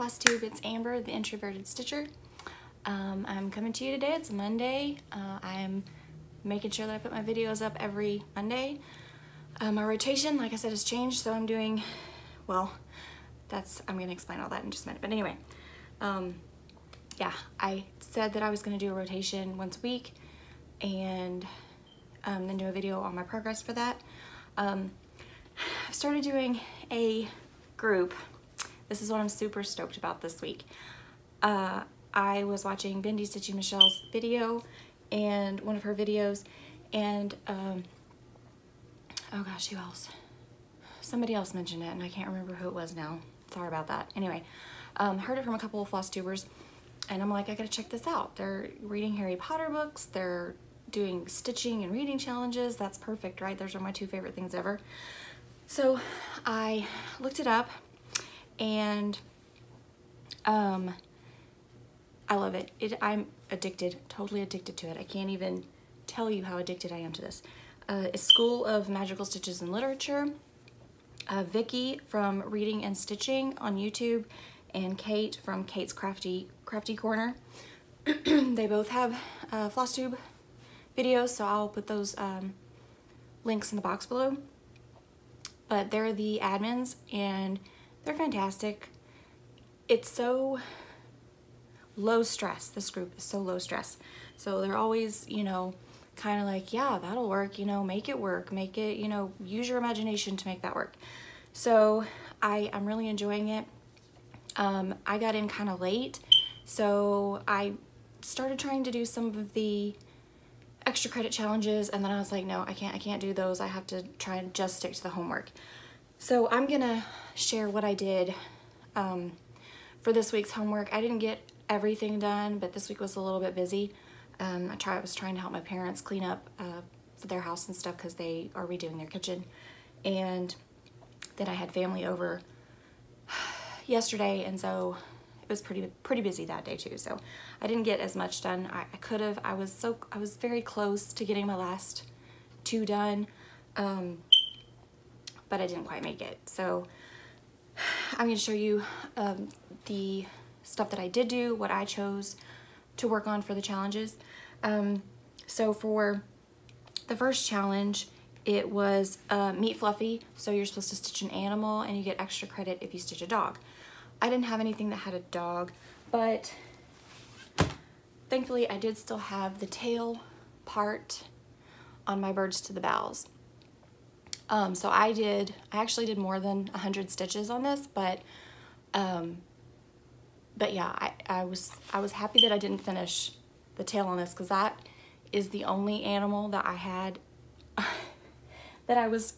Flosstube, it's Amber, the introverted stitcher. I'm coming to you today. It's Monday. I'm making sure that I put my videos up every Monday. My rotation, like I said, has changed, so I'm doing, well, I'm gonna explain all that in just a minute. But anyway, yeah, I said that I was gonna do a rotation once a week and then do a video on my progress for that. I've started doing a group. This is what I'm super stoked about this week. I was watching Bendy Stitching Michelle's video and one of her videos, and oh gosh, who else? Somebody else mentioned it and I can't remember who it was now. Sorry about that. Anyway, heard it from a couple of Flosstubers and I'm like, I gotta check this out. They're reading Harry Potter books, they're doing stitching and reading challenges. That's perfect, right? Those are my two favorite things ever. So I looked it up and I love it. I'm addicted, totally addicted to it. I can't even tell you how addicted I am to this. It's School of Magical Stitches and Literature. Vicky from Reading and Stitching on YouTube, and Kate from Kate's Crafty Corner. They both have Flosstube videos, so I'll put those links in the box below. But they're the admins and they're fantastic. It's so low stress. This group is so low stress. So they're always, you know, kind of like, yeah, that'll work, you know, make it work, make it, you know, use your imagination to make that work. So I'm really enjoying it. I got in kind of late, so I started trying to do some of the extra credit challenges, and then I was like, no, I can't do those. I have to try and just stick to the homework. So I'm gonna share what I did for this week's homework. I didn't get everything done, but this week was a little bit busy. I was trying to help my parents clean up for their house and stuff because they are redoing their kitchen. And then I had family over yesterday, and so it was pretty busy that day too. So I didn't get as much done. I could have. I was very close to getting my last two done, but I didn't quite make it. So I'm going to show you the stuff that I did do, what I chose to work on for the challenges. So for the first challenge, it was Meet Fluffy. So you're supposed to stitch an animal and you get extra credit if you stitch a dog. I didn't have anything that had a dog, but thankfully I did still have the tail part on my birds to the bows. So I actually did more than 100 stitches on this, but yeah, I was happy that I didn't finish the tail on this, because that is the only animal that I had that I was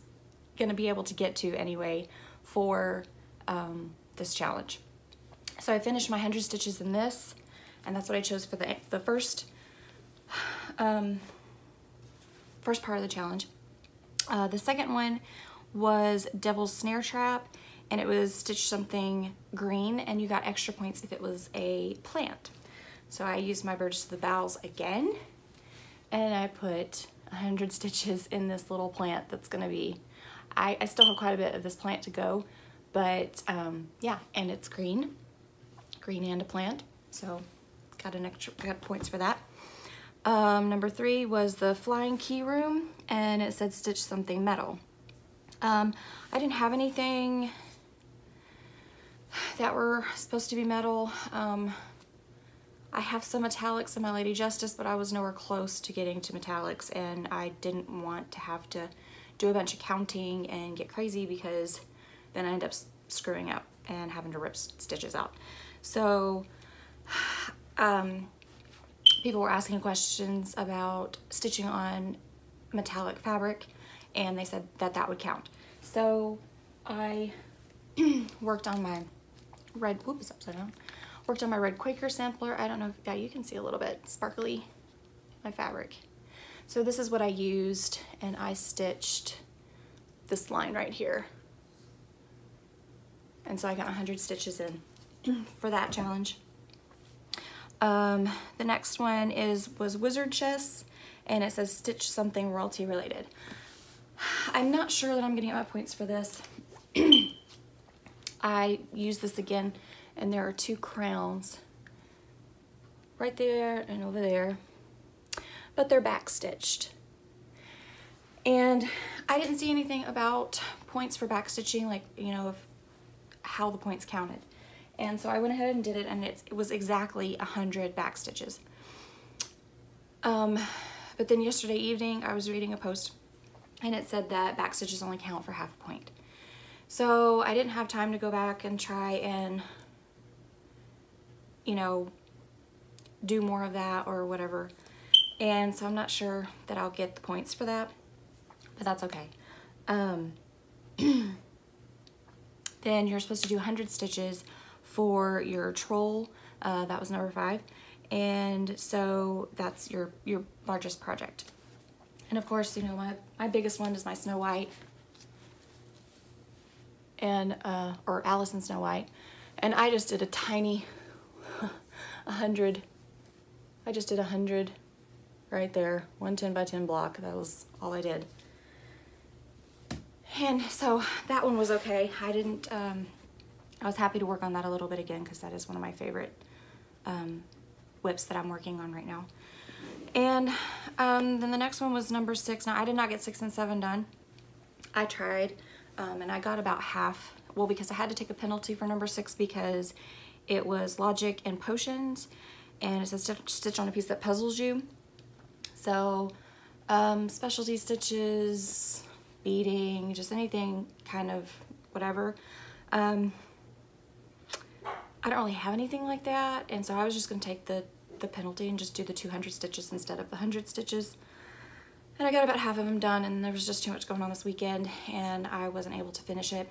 gonna be able to get to anyway for this challenge. So I finished my 100 stitches in this, and that's what I chose for the first part of the challenge. The second one was Devil's Snare Trap, and it was stitch something green, and you got extra points if it was a plant. So I used my birds to the bows again, and I put 100 stitches in this little plant that's gonna be, I still have quite a bit of this plant to go, but yeah, and it's green and a plant, so got points for that. Number 3 was the Flying Key Room, and it said stitch something metal. I didn't have anything that were supposed to be metal. I have some metallics in my Lady Justice, but I was nowhere close to getting to metallics, and I didn't want to have to do a bunch of counting and get crazy, because then I end up screwing up and having to rip stitches out. So people were asking questions about stitching on metallic fabric, and they said that that would count. So I worked on my red, whoops, upside down. Worked on my red Quaker sampler. I don't know if, yeah, you can see a little bit sparkly, my fabric. So this is what I used, and I stitched this line right here. And so I got 100 stitches in for that challenge. The next one was Wizard Chess, and it says stitch something royalty related. I'm not sure that I'm gonna get my points for this. I used this again and there are 2 crowns right there and over there, but they're back stitched. And I didn't see anything about points for back stitching, like, you know, of how the points counted. And so I went ahead and did it, and it was exactly 100 back stitches. But then yesterday evening I was reading a post and it said that back stitches only count for half a point. So I didn't have time to go back and try and, you know, do more of that or whatever. And so I'm not sure that I'll get the points for that, but that's okay. Then you're supposed to do 100 stitches for your troll. That was number 5. And so that's your largest project. And of course, you know, my biggest one is my Snow White, and or Alice and Snow White. And I just did a tiny 100. I just did 100 right there, 1 10 by 10 block. That was all I did. And so that one was okay. I didn't, I was happy to work on that a little bit again, because that is one of my favorite whips that I'm working on right now. And then the next one was number 6. Now I did not get 6 and 7 done. I tried, and I got about half. Well, because I had to take a penalty for number 6 because it was logic and potions, and it says stitch on a piece that puzzles you. So specialty stitches, beading, just anything kind of whatever. I don't really have anything like that, and so I was just going to take the penalty and just do the 200 stitches instead of the 100 stitches. And I got about half of them done, and there was just too much going on this weekend, and I wasn't able to finish it.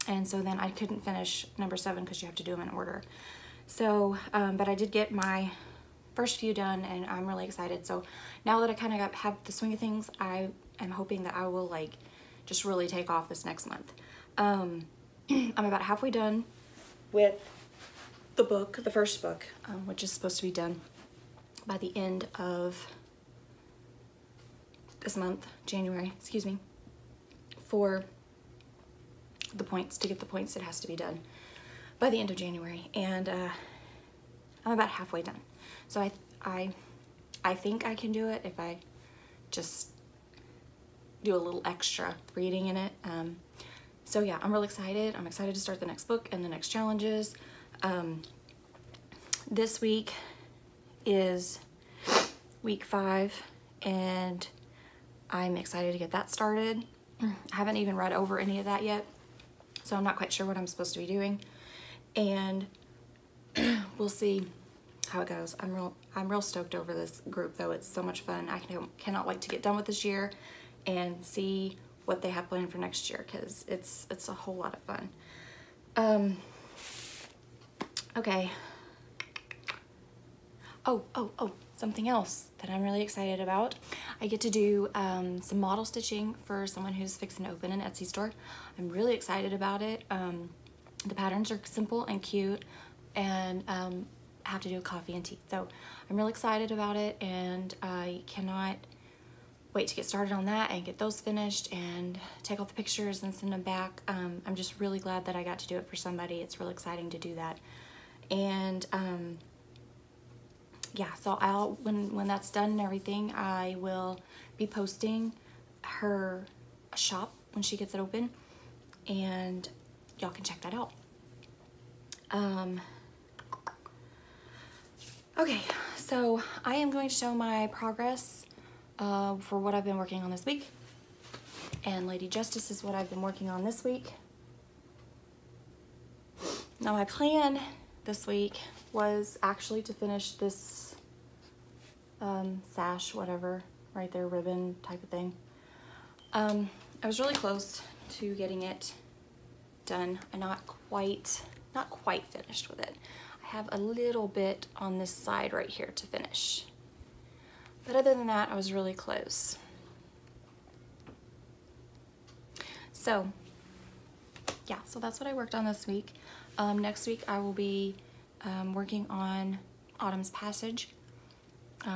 And so then I couldn't finish number 7 because you have to do them in order. So, but I did get my first few done, and I'm really excited. So now that I kind of have the swing of things, I am hoping that I will like just really take off this next month. I'm about halfway done with the book, the first book, which is supposed to be done by the end of this month, January, excuse me. For the points, to get the points, it has to be done by the end of January, and I'm about halfway done. So I think I can do it if I just do a little extra reading in it. So yeah, I'm really excited. I'm excited to start the next book and the next challenges. This week is week 5, and I'm excited to get that started. I haven't even read over any of that yet, so I'm not quite sure what I'm supposed to be doing, and we'll see how it goes. I'm real stoked over this group though. It's so much fun. I cannot wait to get done with this year and see what they have planned for next year, because it's a whole lot of fun. Okay. Oh, something else that I'm really excited about. I get to do some model stitching for someone who's fixing to open an Etsy store. I'm really excited about it. The patterns are simple and cute, and I have to do a coffee and tea. So I'm really excited about it, and I cannot wait to get started on that and get those finished and take all the pictures and send them back. I'm just really glad that I got to do it for somebody. It's really exciting to do that. And yeah, so when that's done and everything, I will be posting her shop when she gets it open, and y'all can check that out. Okay, so I am going to show my progress for what I've been working on this week, and Lady Justice is what I've been working on this week. Now my plan this week was actually to finish this sash, whatever, right there, ribbon type of thing. I was really close to getting it done. I'm not quite finished with it. I have a little bit on this side right here to finish. But other than that, I was really close. So yeah, so that's what I worked on this week. Next week I will be working on Autumn's Passage,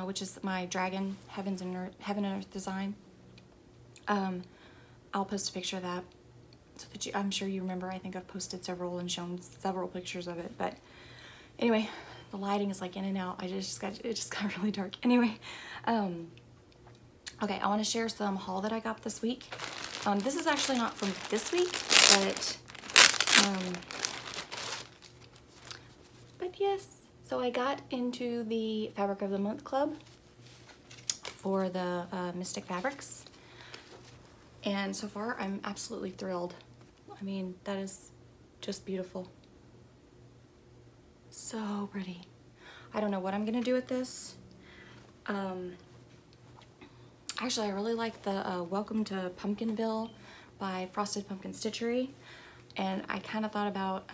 which is my dragon Heaven and Earth design. I'll post a picture of that so that I'm sure you remember. I think I've posted several and shown several pictures of it, but anyway, the lighting is like in and out. It just got really dark. Anyway, okay, I want to share some haul that I got this week. This is actually not from this week, but yes. So I got into the Fabric of the Month Club for the Mystic Fabrics, and so far I'm absolutely thrilled. I mean, that is just beautiful. So pretty. I don't know what I'm gonna do with this. Actually, I really like the Welcome to Pumpkinville by Frosted Pumpkin Stitchery, and I kind of thought about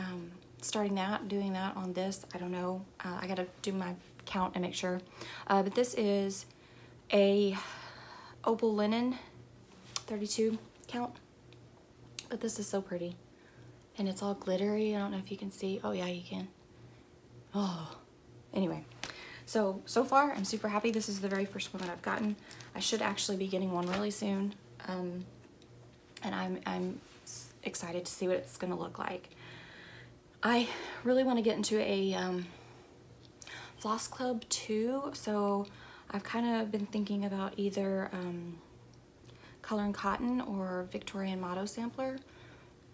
starting that, doing that on this. I don't know. I gotta do my count and make sure. But this is a opal linen 32 count. But this is so pretty, and it's all glittery. I don't know if you can see. Oh yeah, you can. Oh, anyway. So far I'm super happy. This is the very first one that I've gotten. I should actually be getting one really soon, and I'm excited to see what it's gonna look like. I really want to get into a floss club too, so I've kind of been thinking about either Color and Cotton or Victorian Motto Sampler.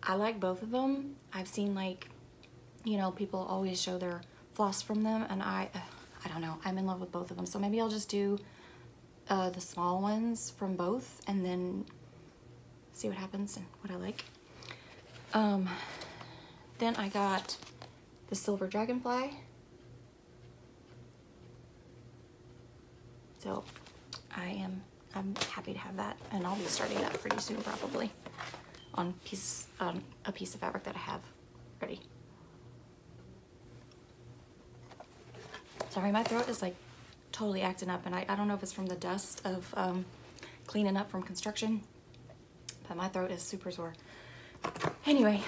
I like both of them. I've seen, like, you know, people always show their floss from them, and I don't know, I'm in love with both of them. So maybe I'll just do the small ones from both and then see what happens and what I like. Then I got the Silver Dragonfly. So I'm happy to have that, and I'll be starting that pretty soon probably on a piece of fabric that I have ready. Sorry, my throat is like totally acting up, and I don't know if it's from the dust of cleaning up from construction, but my throat is super sore. Anyway,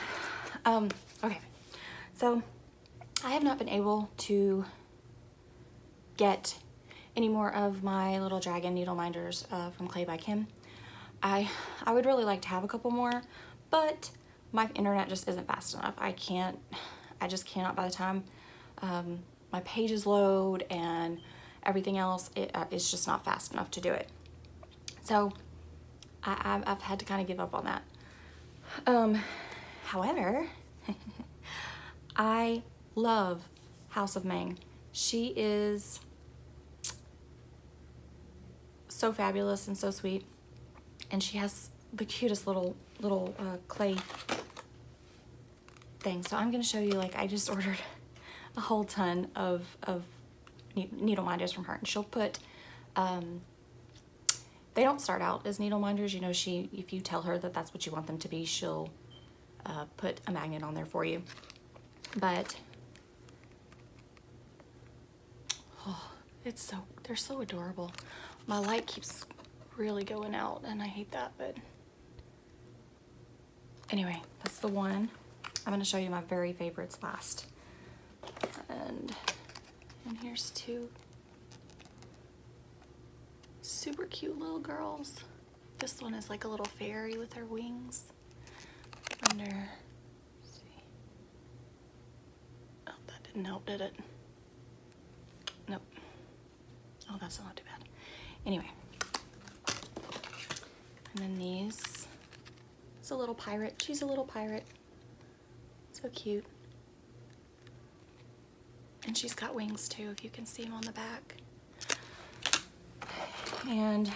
okay, so I have not been able to get any more of my little dragon needle minders from Clay by Kim. I would really like to have a couple more, but my internet just isn't fast enough. I just cannot. By the time my pages load and everything else, it's just not fast enough to do it. So I've had to kind of give up on that. However, I love House of Mang. She is so fabulous and so sweet, and she has the cutest little clay thing. So I'm gonna show you, like, I just ordered a whole ton of needle minders from her, and she'll put they don't start out as needle minders, you know. If you tell her that that's what you want them to be, she'll put a magnet on there for you. But oh, they're so adorable. My light keeps really going out, and I hate that, but anyway, that's the one. I'm gonna show you my very favorites last. And here's two super cute little girls. This one is like a little fairy with her wings. Let's see. Oh, that didn't help, did it? Nope. Oh, that's not too bad. Anyway. And then these. It's a little pirate. She's a little pirate. So cute. And she's got wings too, if you can see them on the back. And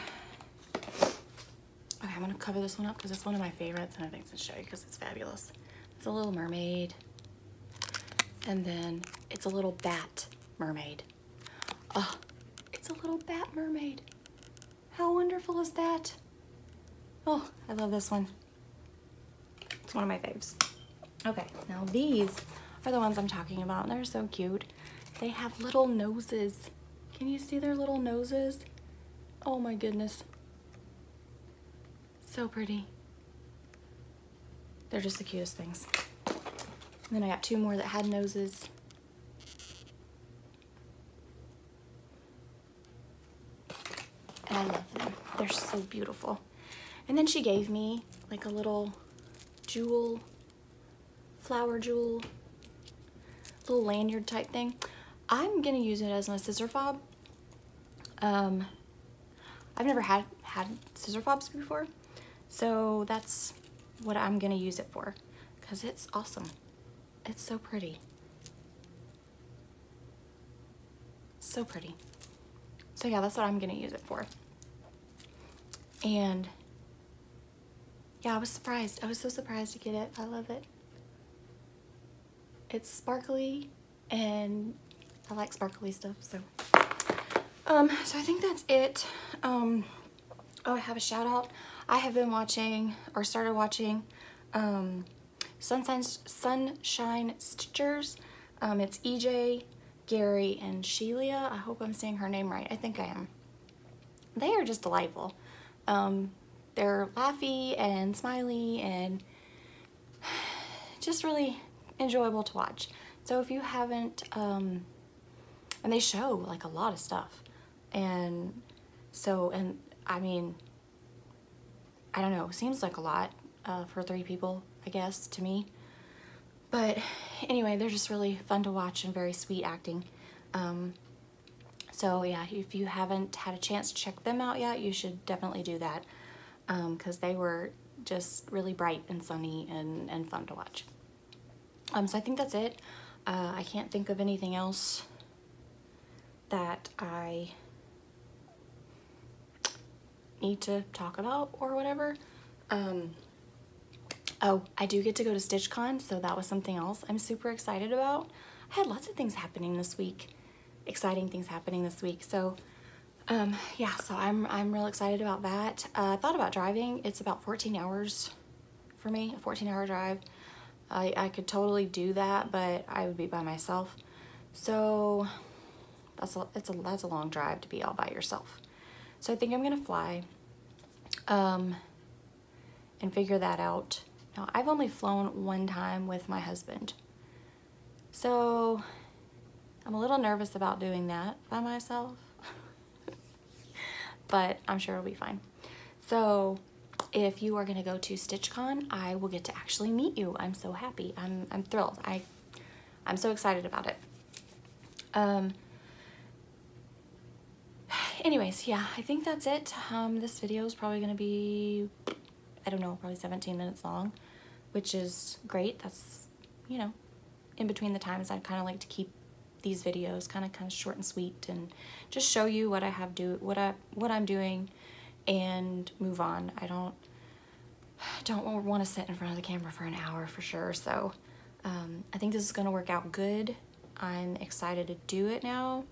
okay, I'm gonna cover this one up because it's one of my favorites, and I think it's to show you because it's fabulous. It's a little mermaid, and then it's a little bat mermaid. Oh, it's a little bat mermaid. How wonderful is that? Oh, I love this one. It's one of my faves. Okay, now these are the ones I'm talking about, and they're so cute. They have little noses. Can you see their little noses? Oh my goodness. So pretty. They're just the cutest things. And then I got two more that had noses. And I love them. They're so beautiful. And then she gave me like a little jewel, flower jewel, little lanyard type thing. I'm gonna use it as my scissor fob. I've never had scissor fobs before, so that's what I'm gonna use it for, because it's awesome. It's so pretty. So pretty. So yeah, that's what I'm gonna use it for. And yeah, I was surprised. I was so surprised to get it. I love it. It's sparkly, and I like sparkly stuff, so. So I think that's it. Oh, I have a shout out. I have been watching, or started watching, Sunshine Stitchers. It's EJ, Gary, and Shelia. I hope I'm saying her name right. I think I am. They are just delightful. They're laughy and smiley and just really enjoyable to watch. So if you haven't, and they show like a lot of stuff. And so, and I mean, I don't know, seems like a lot for 3 people, I guess, to me. But anyway, they're just really fun to watch and very sweet acting. So yeah, if you haven't had a chance to check them out yet, you should definitely do that, because they were just really bright and sunny and fun to watch. So I think that's it. I can't think of anything else that I need to talk about or whatever. Oh, I do get to go to StitchCon, so that was something else I'm super excited about. I had lots of things happening this week, exciting things happening this week. So yeah, so I'm real excited about that. I thought about driving. It's about 14 hours for me, a 14-hour drive. I could totally do that, but I would be by myself. So that's a long drive to be all by yourself. So I think I'm gonna fly and figure that out. Now, I've only flown one time with my husband, so I'm a little nervous about doing that by myself, but I'm sure it'll be fine. So if you are gonna go to StitchCon, I will get to actually meet you. I'm so happy. I'm thrilled. I'm so excited about it. Anyways, yeah, I think that's it. This video is probably gonna be, I don't know, probably 17 minutes long, which is great. That's, you know, in between the times I'd kind of like to keep these videos kind of short and sweet and just show you what I have what I'm doing and move on. I don't want to sit in front of the camera for an hour for sure. So I think this is going to work out good. I'm excited to do it now.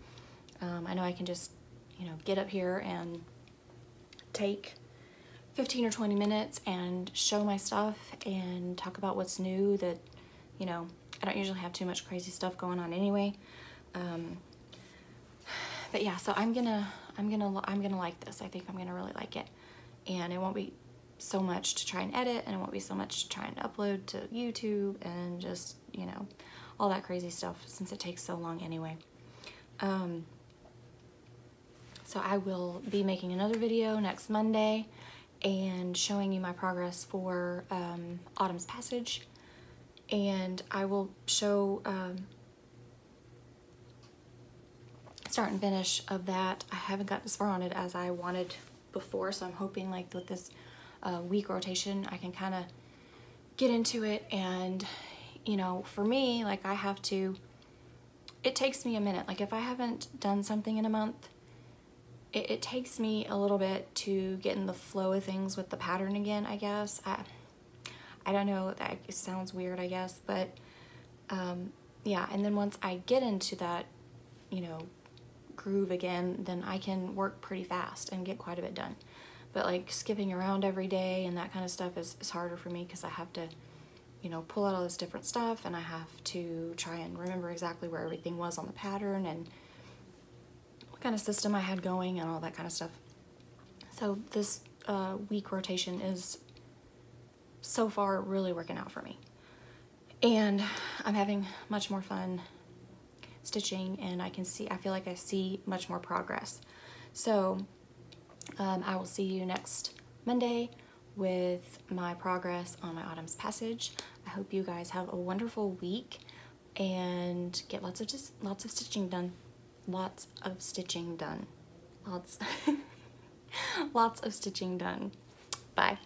I know I can just, you know, get up here and take 15 or 20 minutes and show my stuff and talk about what's new that, you know, I don't usually have too much crazy stuff going on anyway. But yeah, so I'm gonna like this. I think I'm gonna really like it, and it won't be so much to try and edit, and it won't be so much to try and upload to YouTube and just, you know, all that crazy stuff, since it takes so long anyway. So I will be making another video next Monday and showing you my progress for Autumn's Passage, and I will show start and finish of that. I haven't gotten as far on it as I wanted before, so I'm hoping like with this week rotation I can kind of get into it. And you know, for me, like, I have to, it takes me a minute. Like, if I haven't done something in a month, it takes me a little bit to get in the flow of things with the pattern again, I guess. I don't know, that sounds weird, I guess, but yeah, and then once I get into that, you know, groove again, then I can work pretty fast and get quite a bit done. But like skipping around every day and that kind of stuff is harder for me, because I have to, you know, pull out all this different stuff, and I have to try and remember exactly where everything was on the pattern and what kind of system I had going and all that kind of stuff. So this week rotation is so far really working out for me, and I'm having much more fun stitching, and I feel like I see much more progress. So I will see you next Monday with my progress on my Autumn's Passage. I hope you guys have a wonderful week and get lots of stitching done. Lots of stitching done. Lots of stitching done. Bye.